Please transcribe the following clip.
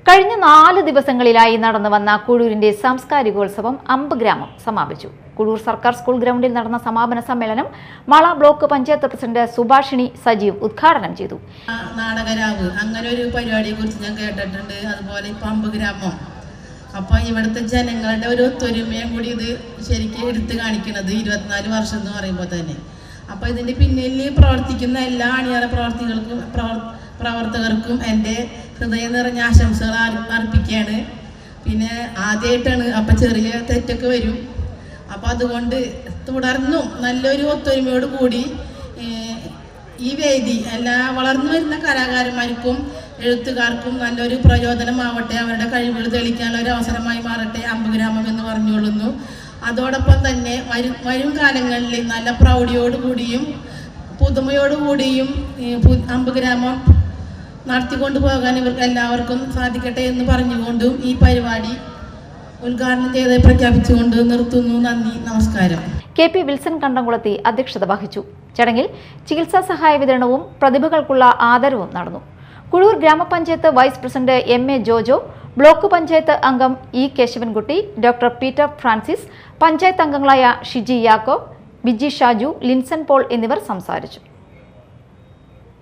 കഴിഞ്ഞ 4 ദിവസങ്ങളിലായി നടന്നു വന്ന കുഴൂരിന്റെ സാംസ്കാരികോത്സവം അമ്പഗ്രാമം സമാപിച്ചു. കുഴൂർ സർക്കാർ സ്കൂൾ ഗ്രൗണ്ടിൽ നടന്ന സമാപന സമ്മേളനം മാള ബ്ലോക്ക് പഞ്ചായത്ത് പ്രസിഡന്റ് സുഭാഷിണി സജീവ് ഉദ്ഘാടനം ചെയ്തു. നാടകരാവ് അങ്ങനെ ഒരു പരിപാടിയെ കുറിച്ച് ഞാൻ കേട്ടിട്ടുണ്ട്. അതുപോലെ ഇപ്പൊ അമ്പഗ്രാമം, അപ്പൊ ഇവിടുത്തെ ജനങ്ങളുടെ ഒരു ഒത്തൊരുമയും കൂടി ഇത് ശരിക്കും എടുത്തു കാണിക്കുന്നത് 24 വർഷം എന്ന് പറയുമ്പോൾ തന്നെ. അപ്പൊ ഇതിന്റെ പിന്നിൽ പ്രവർത്തിക്കുന്ന എല്ലാ അണിയറ പ്രവർത്തകർക്കും എൻ്റെ ഹൃദയം നിറഞ്ഞ ആശംസകൾ അർപ്പിക്കുകയാണ്. പിന്നെ ആദ്യമായിട്ടാണ്, അപ്പം ചെറിയ തെറ്റൊക്കെ വരും. അപ്പം അതുകൊണ്ട് തുടർന്നും നല്ലൊരു ഒത്തൊരുമയോട് കൂടി ഈ വേദി എല്ലാ വളർന്നു വരുന്ന കലാകാരന്മാർക്കും എഴുത്തുകാർക്കും നല്ലൊരു പ്രചോദനമാവട്ടെ, അവരുടെ കഴിവുകൾ തെളിയിക്കാനുള്ള ഒരു അവസരമായി മാറട്ടെ അമ്പഗ്രാമം എന്ന് പറഞ്ഞുകൊള്ളുന്നു. അതോടൊപ്പം തന്നെ വരും കാലങ്ങളിൽ നല്ല പ്രൗഢിയോടുകൂടിയും പുതുമയോടുകൂടിയും അമ്പഗ്രാമം നടത്തിക്കൊണ്ടു പോകാൻ ഇവർക്ക് എല്ലാവർക്കും സാധിക്കട്ടെ എന്ന് പറഞ്ഞുകൊണ്ടും ഈ പരിപാടി ഉദ്ഘാടനം ചെയ്ത് പ്രഖ്യാപിച്ചുകൊണ്ട് നിർത്തുന്നു. നന്ദി, നമസ്കാരം. KP വിൽസൺ കണ്ടംകുളത്തി അധ്യക്ഷത വഹിച്ചു. ചടങ്ങിൽ ചികിത്സാ സഹായ വിതരണവും പ്രതിഭകൾക്കുള്ള ആദരവും നടന്നു. കുഴൂർ ഗ്രാമപഞ്ചായത്ത് vice president MA Jojo, block panchayat അംഗം E Keshavankutty, doctor Peter Francis, panchayat അംഗങ്ങളായ ഷിജി യാക്കോബ്, ബിജി ഷാജു, ലിൻസൺ പോൾ എന്നിവർ സംസാരിച്ചു.